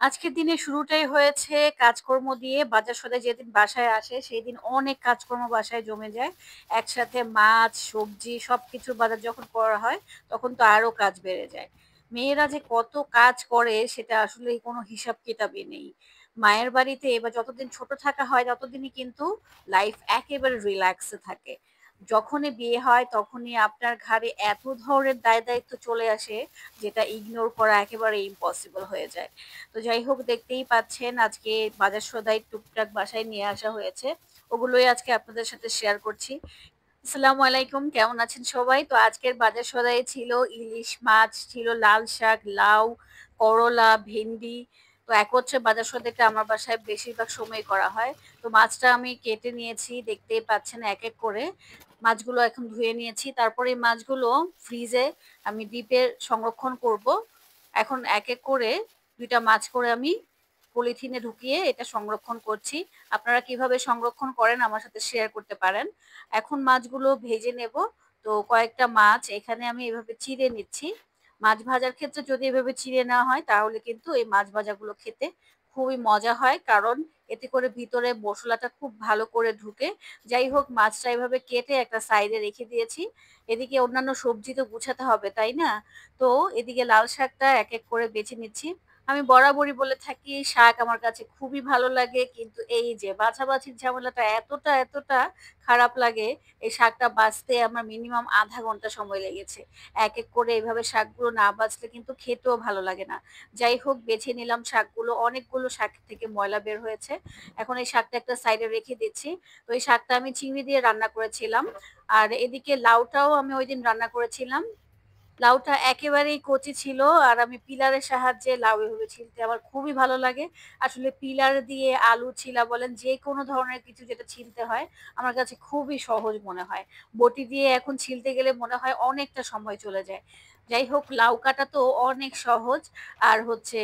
আজকের দিনের শুরুটাই হয়েছে কাজকর্ম দিয়ে। বাজার সদাই যেদিন বাসায় আসে সেইদিন অনেক কাজকর্ম বাসায় জমে যায়। একসাথে মাছ, সবজি সবকিছুর বাজার যখন করা হয় তখন তো আরো কাজ বেড়ে যায়। মেয়েরা যে কত কাজ করে সেটা আসলে কোনো হিসাব কিতাবই নেই। মায়ের বাড়িতে বা যতদিন ছোট থাকা হয় ততদিনই কিন্তু লাইফ একেবারে রিল্যাক্স এ থাকে। যখনই বিয়ে হয় তখনই আপনার ঘাড়ে এত ধরনের দায়-দায়িত্ব চলে আসে যেটা ইগনোর করা একেবারে ইম্পসিবল হয়ে যায়। তো যাই হোক দেখতেই পাচ্ছেন আজকে বাজার সদাই টুকটাক বাসায় নিয়ে আসা হয়েছে। ওগুলোই আজকে আপনাদের সাথে শেয়ার করছি। আসসালামু আলাইকুম, কেমন আছেন সবাই? তো আজকের বাজার সদাই ছিল ইলিশ মাছ, ছিল লাল শাক, লাউ, করলা, ভেন্ডি। তো একত্রে বাজার সদাইটা আমার বাসায় বেশিরভাগ সময় করা হয়। তো মাছটা আমি কেটে নিয়েছি, দেখতেই পাচ্ছেন এক এক করে। মাছগুলো এখন ধুয়ে নিয়েছি। তারপরে এই মাছগুলো ফ্রিজে আমি ডিপে সংরক্ষণ করব। এখন এক এক করে ২ টা মাছ করে আমি পলিথিনে ঢুকিয়ে এটা সংরক্ষণ করছি। আপনারা কিভাবে সংরক্ষণ করেন আমার সাথে শেয়ার করতে পারেন। এখন মাছগুলো ভেজে নেব। তো কয়েকটা মাছ এখানে আমি এভাবে চিড়ে নিচ্ছি। মাছ ভাজার ক্ষেত্রে যদি এভাবে চিড়ে নেওয়া হয় তাহলে কিন্তু এই মাছ ভাজাগুলো খেতে খুবই মজা হয়। কারণ এতে করে ভিতরে মসলাটা খুব ভালো করে ঢুকে। যাই হোক মাছটা এভাবে কেটে একটা সাইডে রেখে দিয়েছি। এদিকে অন্যান্য সবজি তো গুছাতে হবে, তাই না? তো এদিকে লাল শাকটা এক এক করে বেছে নিচ্ছি। আমি বরাবরই বলে থাকি শাক আমার কাছে খুবই ভালো লাগে। কিন্তু এই যে বাছাবাছির ঝামেলাটা এতটা খারাপ লাগে, এই শাকটা বাছতে আমার মিনিমাম ০.৫ ঘন্টা সময় লেগেছে। এক এক করে এভাবে শাকগুলো না বাছলে কিন্তু খেতেও ভালো লাগে না। যাই হোক বেছে নিলাম শাকগুলো। অনেকগুলো শাক থেকে ময়লা বের হয়েছে। এখন এই শাকটা একটা সাইডে রেখে দিচ্ছি। তো এই শাকটা আমি চিংড়ি দিয়ে রান্না করেছিলাম। আর এদিকে লাউটাও আমি ঐদিন রান্না করেছিলাম। লাউটা একেবারেই কচি ছিল আর আমি পিলারের সাহায্যে লাউ এভাবে ছিলতে আমার খুবই ভালো লাগে। আসলে পিলার দিয়ে আলু ছিলা বলেন যেকোনো ধরনের কিছু যেটা ছিলতে হয় আমার কাছে খুবই সহজ মনে হয়। বটি দিয়ে এখন ছিলতে গেলে মনে হয় অনেকটা সময় চলে যায়। যাই হোক লাউ কাটা তো অনেক সহজ। আর হচ্ছে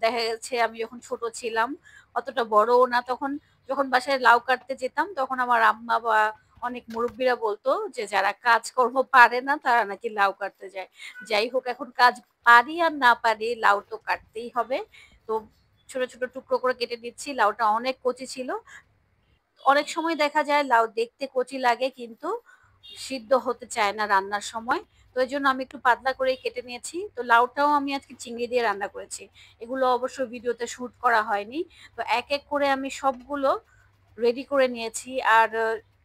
দেখা গেছে আমি যখন ছোট ছিলাম অতটা বড়ও না তখন যখন বাসায় লাউ কাটতে যেতাম তখন আমার আম্মা বা অনেক মুরুব্বিরা বলতো যে যারা কাজকর্ম পারে না তারা নাকি লাউ কাটতে যায়। যাই হোক এখন কাজ পারি আর না পারি লাউ তো কাটতেই হবে। তো ছোট টুকরো করে কেটে দিচ্ছি। লাউটা অনেক কচি ছিল। অনেক সময় দেখা যায় লাউ দেখতে কচি লাগে কিন্তু সিদ্ধ হতে চায় না রান্নার সময়। তো এজন্য আমি একটু পাতলা করেই কেটে নিয়েছি। তো লাউটাও আমি আজকে চিংড়ি দিয়ে রান্না করেছি। এগুলো অবশ্য ভিডিওতে শুট করা হয়নি। তো এক এক করে আমি সবগুলো রেডি করে নিয়েছি। আর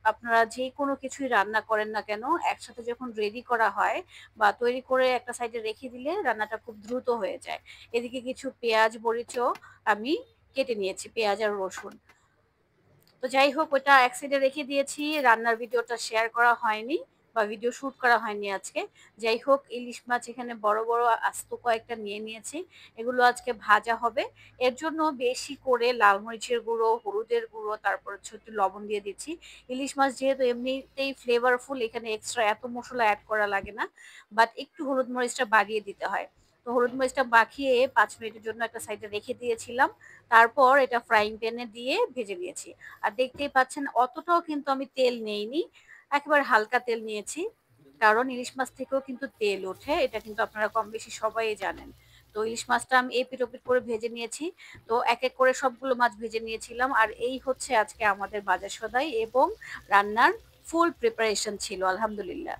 আপনারা যেকোনো কিছুই রান্না করেন না কেন, একসাথে যখন রেডি করা হয় বা তৈরি করে একটা সাইডে রেখে দিলে রান্নাটা খুব দ্রুত হয়ে যায়। এদিকে কিছু পেঁয়াজ, মরিচও আমি কেটে নিয়েছি, পেঁয়াজ আর রসুন। তো যাই হোক ওটা এক সাইডে রেখে দিয়েছি। রান্নার ভিডিওটা শেয়ার করা হয়নি বা ভিডিও শুট করা হয়নি আজকে। যাই হোক ইলিশ মাছ এখানে বড় আস্ত কয়েকটা নিয়ে নিয়েছি। এগুলো আজকে ভাজা হবে। এর জন্য বেশি করে লাল মরিচের গুঁড়ো, হলুদের গুঁড়ো, তারপর হচ্ছে একটু লবণ দিয়ে দিচ্ছি। ইলিশ মাছ যেহেতু এমনিতেই ফ্লেভারফুল এখানে এক্সট্রা এত মসলা এড করা লাগে না। বাট একটু হলুদ মরিচটা বাড়িয়ে দিতে হয়। তো হলুদ মরিচটা মাখিয়ে ৫ মিনিটের জন্য একটা সাইডে রেখে দিয়েছিলাম। তারপর এটা ফ্রাইং প্যানে দিয়ে ভেজে নিয়েছি। আর দেখতেই পাচ্ছেন অতটাও কিন্তু আমি তেল নেইনি। একেবারে হালকা তেল নিয়েছি। কারণ ইলিশ মাছ থেকেও কিন্তু তেল ওঠে। এটা কিন্তু আপনারা কমবেশি সবাই জানেন। তো ইলিশ মাছটা আমি এপিঠ-ওপিঠ করে ভেজে নিয়েছি। তো এক এক করে সবগুলো মাছ ভেজে নিয়েছিলাম। আর এই হচ্ছে আজকে আমাদের বাজার সদাই এবং রান্নার ফুল প্রিপারেশন ছিল আলহামদুলিল্লাহ।